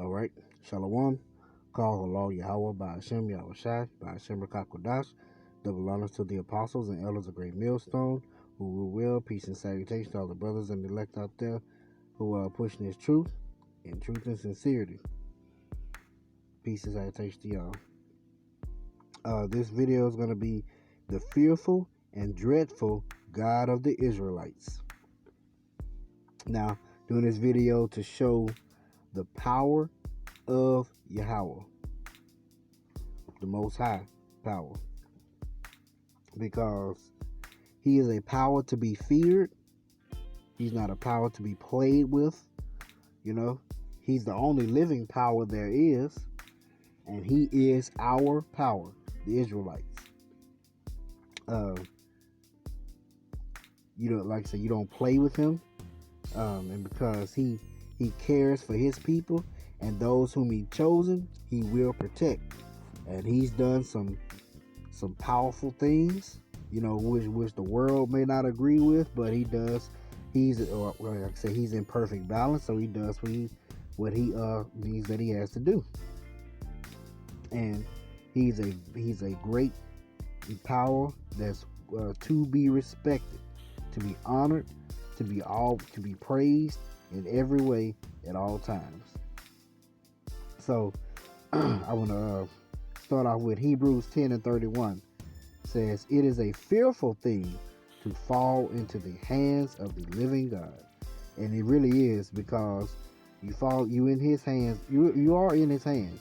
All right. Shalom. Call Allah Yahweh by Hashem Yahushai by Hashem Rakakodash. Double honors to the apostles and elders of Great Millstone who rule well. Peace and salutation to all the brothers and elect out there who are pushing this truth and sincerity. Peace and salutation to y'all. This video is going to be the fearful and dreadful God of the Israelites. Now, doing this video to show the power of Yahweh, the Most High power, because He is a power to be feared. He's not a power to be played with. You know, He's the only living power there is, and He is our power, the Israelites. Like I said, you don't play with Him, and because He cares for His people and those whom He chosen, He will protect. And He's done some powerful things, which the world may not agree with, but He does. He's in perfect balance, so He does what he means that He has to do. And He's a great power that's to be respected, to be honored, to be praised in every way at all times. So I want to start off with Hebrews 10:31. It says, "It is a fearful thing to fall into the hands of the living God." And it really is, because you in His hands. You are in His hands,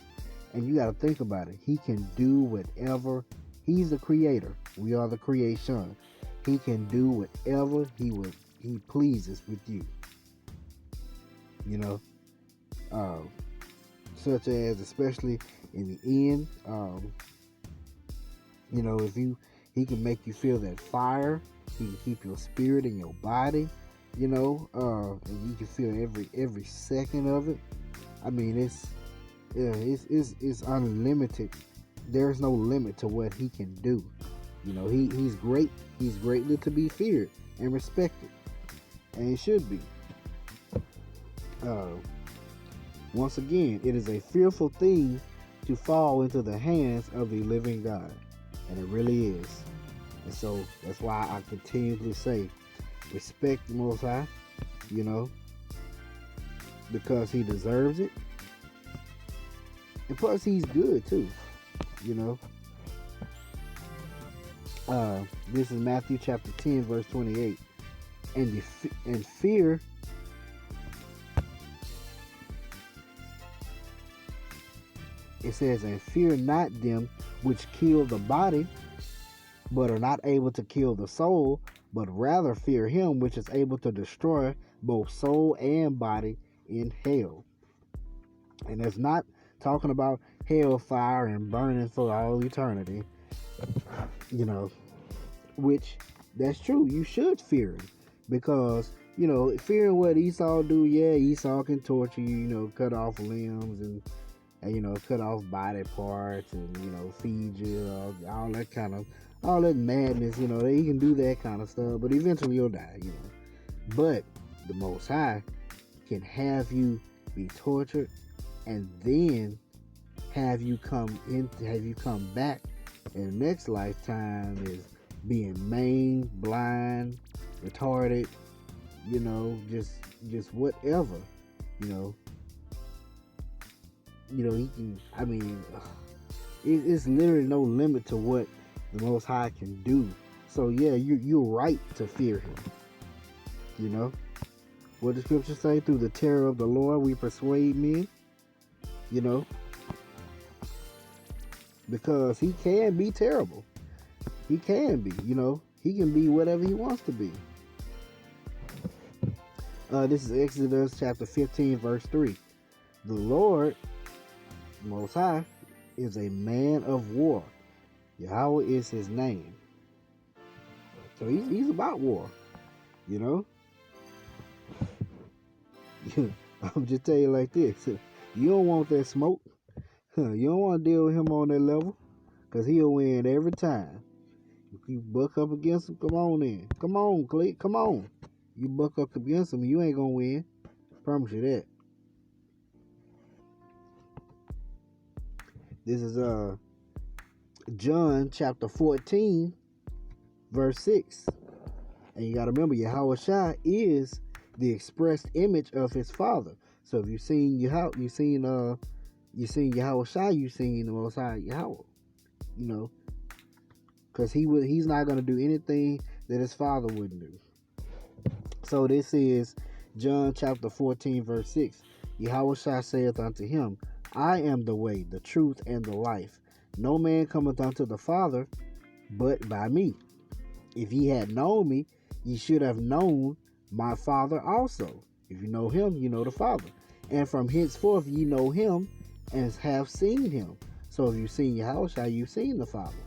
and you got to think about it. He can do whatever. He's the creator. We are the creation. He can do whatever He pleases with you. Such as, especially in the end, if He can make you feel that fire. He can keep your spirit in your body, and you can feel every second of it. I mean, it's unlimited. There's no limit to what He can do. He's great. He's greatly to be feared and respected, and He should be. Once again, it is a fearful thing to fall into the hands of the living God, and it really is. And so that's why I continually say, respect the Most High, because He deserves it, and plus He's good too, This is Matthew chapter 10, verse 28, and fear. It says, "And fear not them which kill the body, but are not able to kill the soul, but rather fear Him which is able to destroy both soul and body in hell." And it's not talking about hellfire and burning for all eternity, which that's true. You should fear Him, because, fearing what Esau do, Esau can torture you, cut off limbs and cut off body parts and, feed you, all that madness, he can do that kind of stuff, but eventually you'll die, But the Most High can have you be tortured and then have you come back in the next lifetime is being maimed, blind, retarded, just whatever, He can, it's literally no limit to what the Most High can do. So yeah, you're right to fear Him. What the scriptures say, through the terror of the Lord we persuade men, because He can be terrible. He can be, He can be whatever He wants to be. This is Exodus chapter 15, verse 3. "The Lord, Most High, is a man of war. Yahweh is His name." So he's about war, I'm just telling you like this. You don't want that smoke. You don't want to deal with Him on that level, because He'll win every time. If you buck up against Him, come on in. Come on, Clay. Come on. You buck up against Him, you ain't going to win. Promise you that. This is John chapter 14, verse 6. And you got to remember, Yahweh Shai is the expressed image of his Father. So if you've seen Yahweh, you've seen Yahweh Shai, you've seen the Most High Yahweh. You know, because he's not going to do anything that his Father wouldn't do. So this is John chapter 14, verse 6. Yahweh Shai saith unto him, I am the way, the truth, and the life. No man cometh unto the Father but by me. If ye had known me, ye should have known my Father also. If you know him, you know the Father. And from henceforth ye know him and have seen him. So if you've seen Yahweh, you've seen the Father.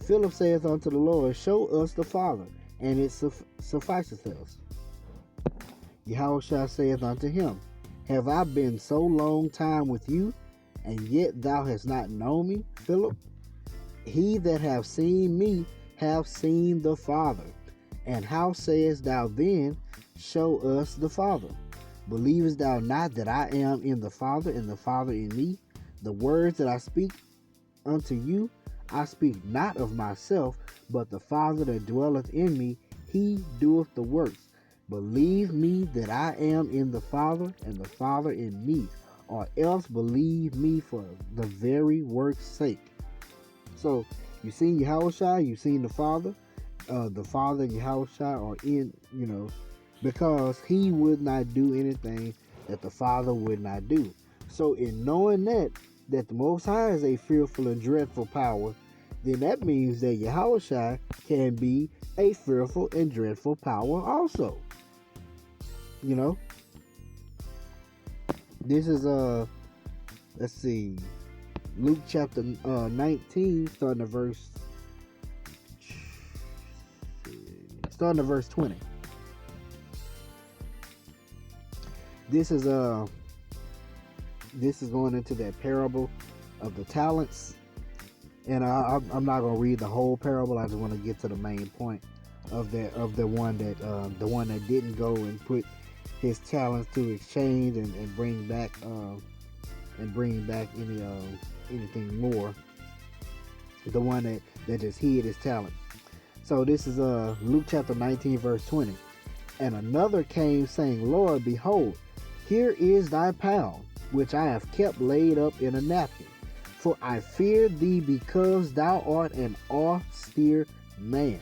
Philip saith unto the Lord, show us the Father, and it sufficeth us. Yahweh saith unto him, have I been so long time with you, and yet thou hast not known me, Philip? He that hath seen me hath seen the Father. And how sayest thou then, show us the Father? Believest thou not that I am in the Father, and the Father in me? The words that I speak unto you, I speak not of myself, but the Father that dwelleth in me, he doeth the works. Believe me that I am in the Father, and the Father in me, or else believe me for the very work's sake. So, you've seen Yahweh, you've seen the Father. The Father and Yahweh are in, because he would not do anything that the Father would not do. So, in knowing that the Most High is a fearful and dreadful power, then that means that Yahweh can be a fearful and dreadful power also. This is let's see, Luke chapter 19, starting at verse 20. This is going into that parable of the talents, and I'm not going to read the whole parable. I just want to get to the main point of the one that didn't go and put his talents to exchange and bring back anything more. The one that just hid his talent. So this is Luke chapter 19, verse 20. And another came saying, Lord, behold, here is thy pound, which I have kept laid up in a napkin. For I feared thee, because thou art an austere man.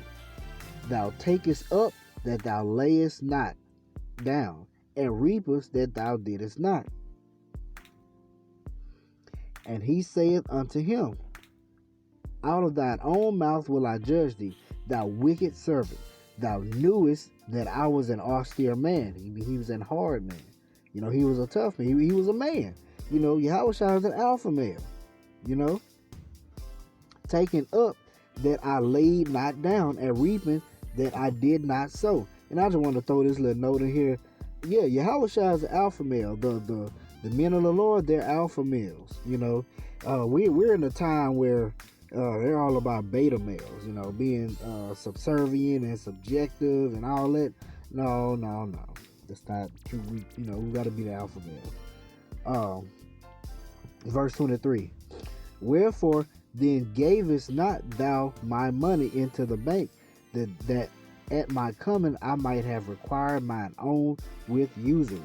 Thou takest up that thou layest not down, and reapest that thou didst not. And he saith unto him, out of thine own mouth will I judge thee, thou wicked servant. Thou knewest that I was an austere man. He was an hard man. He was a tough man. He was a man. Yahweh is an alpha male. Taking up that I laid not down, and reaping that I did not sow. And I just want to throw this little note in here. Yeah, Yahweh is an alpha male. The men of the Lord, they're alpha males. We're in a time where they're all about beta males, being subservient and subjective and all that. No. That's not true. We got to be the alpha male. Verse 23. Wherefore then gavest not thou my money into the bank, that at my coming I might have required mine own with usury?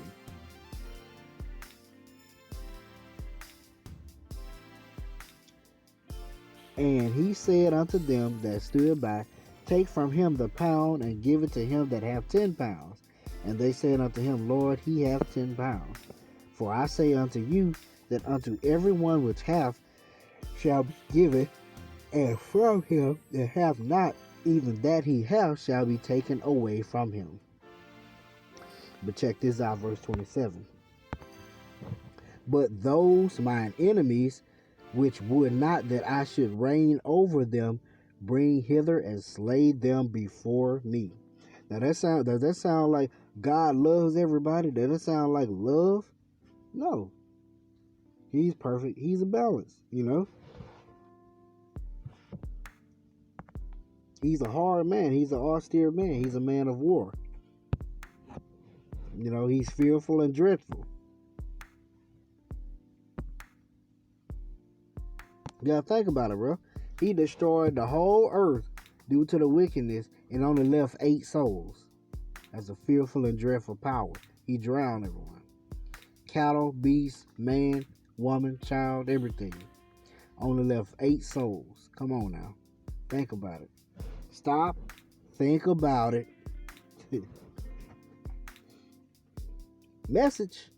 And he said unto them that stood by, take from him the pound, and give it to him that hath 10 pounds. And they said unto him, Lord, he hath 10 pounds. For I say unto you, that unto every one which hath shall be given, and from him that hath not, even that he hath shall be taken away from him. But check this out, verse 27. But those mine enemies, which would not that I should reign over them, bring hither and slay them before me. Now does that sound like God loves everybody? Does that sound like love? No. He's perfect. He's a balance, He's a hard man. He's an austere man. He's a man of war. He's fearful and dreadful. You gotta think about it, bro. He destroyed the whole earth due to the wickedness and only left 8 souls. That's a fearful and dreadful power. He drowned everyone. Cattle, beast, man, woman, child, everything. Only left 8 souls. Come on now. Think about it. Stop. Think about it. Message.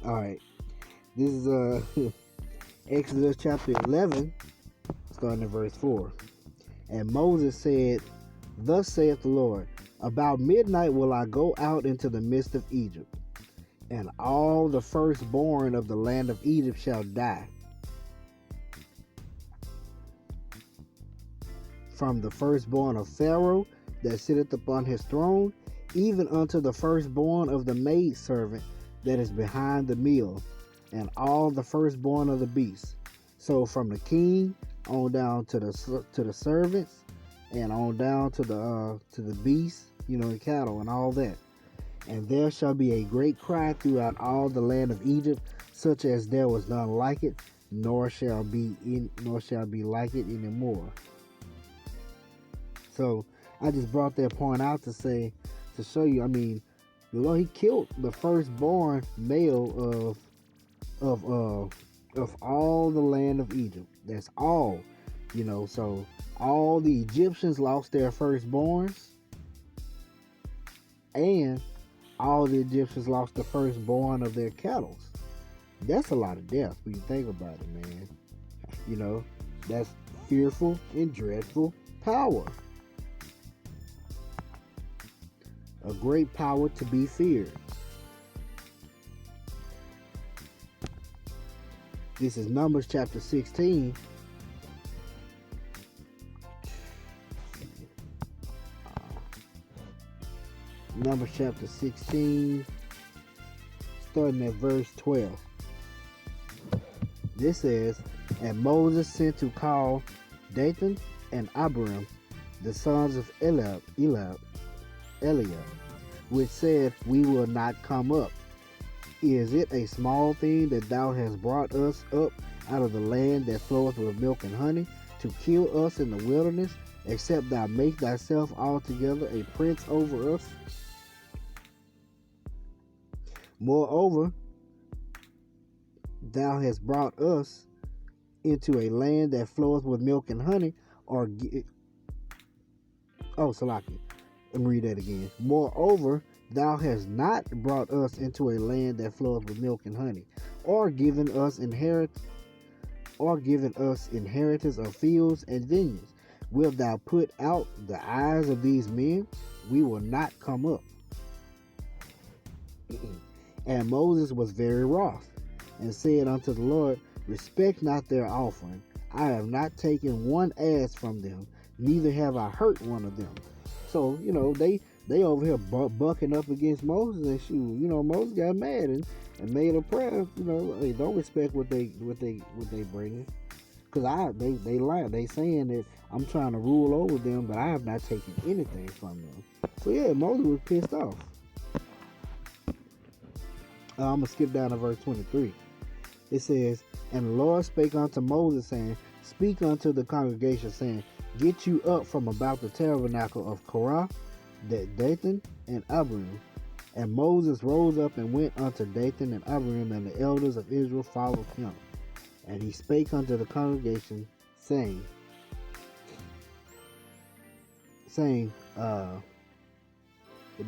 Alright. This is Exodus chapter 11, starting at verse 4. And Moses said, Thus saith the Lord, about midnight will I go out into the midst of Egypt, and all the firstborn of the land of Egypt shall die. From the firstborn of Pharaoh that sitteth upon his throne, even unto the firstborn of the maidservant that is behind the mill, and all the firstborn of the beasts. So from the king on down to the servants, and on down to the beasts, the cattle and all that. And there shall be a great cry throughout all the land of Egypt, such as there was none like it, nor shall be like it anymore. So I just brought that point out to show you. I mean, the Lord, He killed the firstborn male of all the land of Egypt. That's all, So all the Egyptians lost their firstborns, and all the Egyptians lost the firstborn of their cattle. That's a lot of death when you think about it, man. That's fearful and dreadful power. A great power to be feared. This is Numbers chapter 16. Numbers chapter 16, starting at verse 12. This says, And Moses sent to call Dathan and Abiram, the sons of Eliab, which said, We will not come up. Is it a small thing that thou hast brought us up out of the land that floweth with milk and honey, to kill us in the wilderness, except thou make thyself altogether a prince over us? Moreover, thou hast brought us into a land that floweth with milk and honey, Salaki. Let me read that again. Moreover, thou hast not brought us into a land that floweth with milk and honey, or given us inheritance of fields and vineyards. Wilt thou put out the eyes of these men? We will not come up. And Moses was very wroth, and said unto the Lord, Respect not their offering. I have not taken one ass from them, neither have I hurt one of them. So, they over here bucking up against Moses, and shoot, Moses got mad and made a prayer. They don't respect what they bringing, because they lie. They saying that I'm trying to rule over them, but I have not taken anything from them. So yeah, Moses was pissed off. I'm gonna skip down to verse 23. It says, And the Lord spake unto Moses, saying, Speak unto the congregation, saying, Get you up from about the tabernacle of Korah, Dathan and Abiram. And Moses rose up and went unto Dathan and Abiram, and the elders of Israel followed him. And he spake unto the congregation, saying,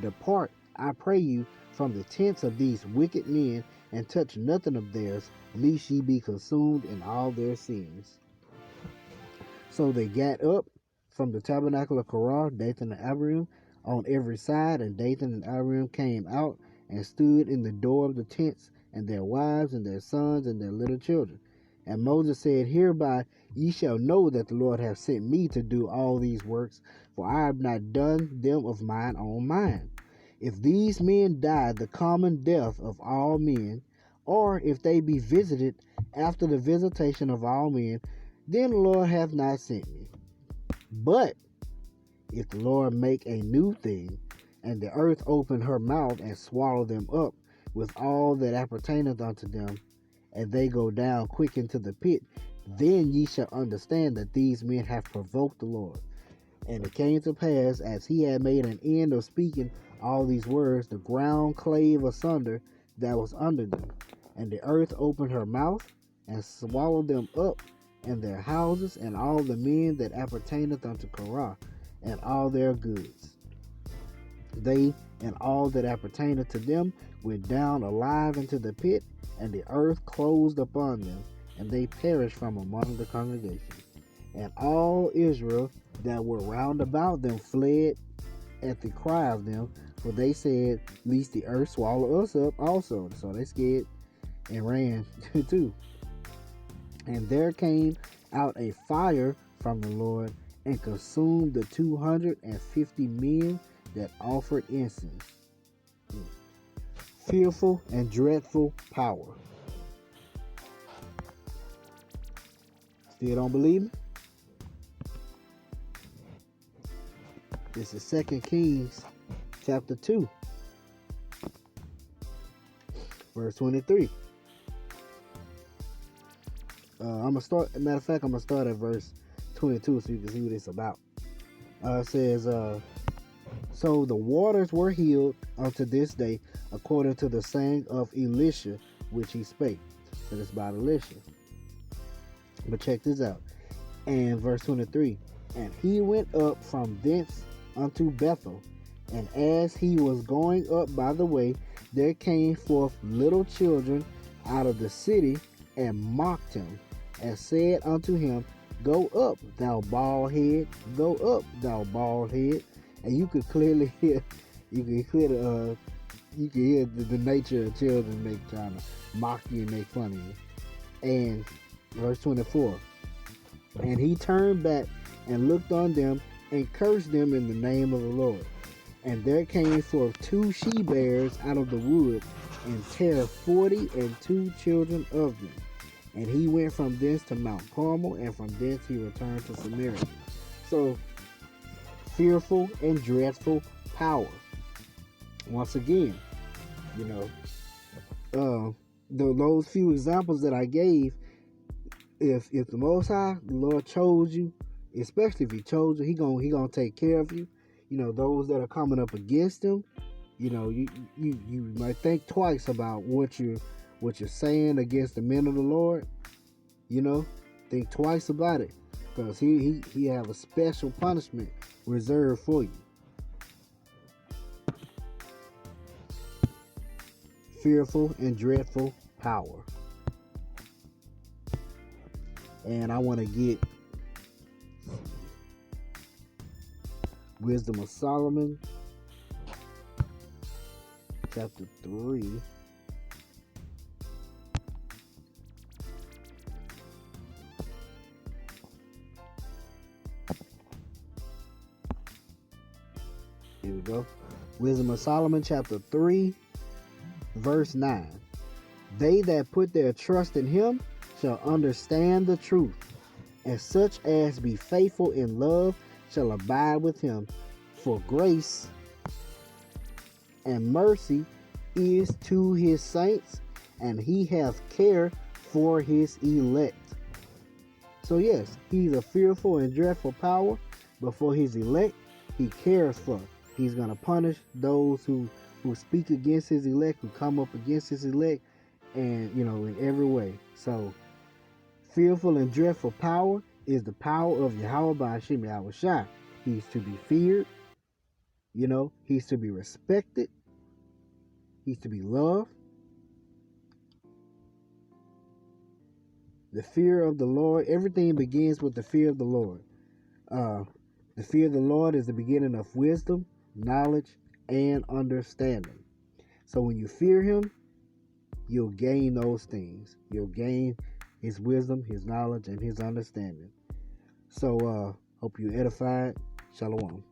Depart, I pray you, from the tents of these wicked men, and touch nothing of theirs, lest ye be consumed in all their sins. So they got up from the tabernacle of Korah, Dathan and Abiram, on every side, and Dathan and Abiram came out and stood in the door of the tents, and their wives and their sons and their little children. And Moses said, Hereby ye shall know that the Lord hath sent me to do all these works, for I have not done them of mine own mind. If these men die the common death of all men, or if they be visited after the visitation of all men, then the Lord hath not sent me. But if the Lord make a new thing, and the earth open her mouth and swallow them up with all that appertaineth unto them, and they go down quick into the pit, then ye shall understand that these men have provoked the Lord. And it came to pass, as he had made an end of speaking all these words, the ground clave asunder that was under them, and the earth opened her mouth, and swallowed them up, and their houses, and all the men that appertaineth unto Korah, and all their goods. They and all that appertaineth to them went down alive into the pit, and the earth closed upon them, and they perished from among the congregation. And all Israel that were round about them fled at the cry of them, for they said, lest the earth swallow us up also. So they scared and ran too. And there came out a fire from the Lord, and consumed the 250 men that offered incense. Fearful and dreadful power. Still don't believe me? This is 2 Kings chapter 2, verse 23. I'm gonna start. Matter of fact, I'm gonna start at verse 22 so you can see what it's about. It says, "So the waters were healed unto this day, according to the saying of Elisha, which he spake." So that's about Elisha. But check this out. And verse 23. "And he went up from thence unto Bethel, and as he was going up by the way, there came forth little children out of the city, and mocked him, and said unto him, Go up, thou bald head, go up, thou bald head." And you could clearly hear, you can hear the nature of children trying to mock you and make fun of you. And verse 24. "And he turned back and looked on them, and cursed them in the name of the Lord. And there came forth 2 she-bears out of the wood, and tear 42 children of them. And he went from thence to Mount Carmel, and from thence he returned to Samaria." So, fearful and dreadful power. Once again, those few examples that I gave, if the Most High, the Lord chose you, especially if he chose you, he gonna take care of you. Those that are coming up against him, you might think twice about what you're saying against the men of the Lord. Think twice about it, because he have a special punishment reserved for you. Fearful and dreadful power. And I want to get Wisdom of Solomon, chapter 3. Here we go. Wisdom of Solomon, chapter 3, verse 9. "They that put their trust in him shall understand the truth, and such as be faithful in love shall abide with him. For grace and mercy is to his saints, and he hath care for his elect." So yes, he's a fearful and dreadful power, but for his elect, he cares for. He's going to punish those who speak against his elect, who come up against his elect, and, in every way. So, fearful and dreadful power is the power of Yahweh Ba'ashim Yahweh Shai. He's to be feared. He's to be respected. He's to be loved. The fear of the Lord, everything begins with the fear of the Lord. The fear of the Lord is the beginning of wisdom, knowledge, and understanding. So when you fear him, you'll gain those things. You'll gain his wisdom, his knowledge, and his understanding. So, hope you're edified. Shalom.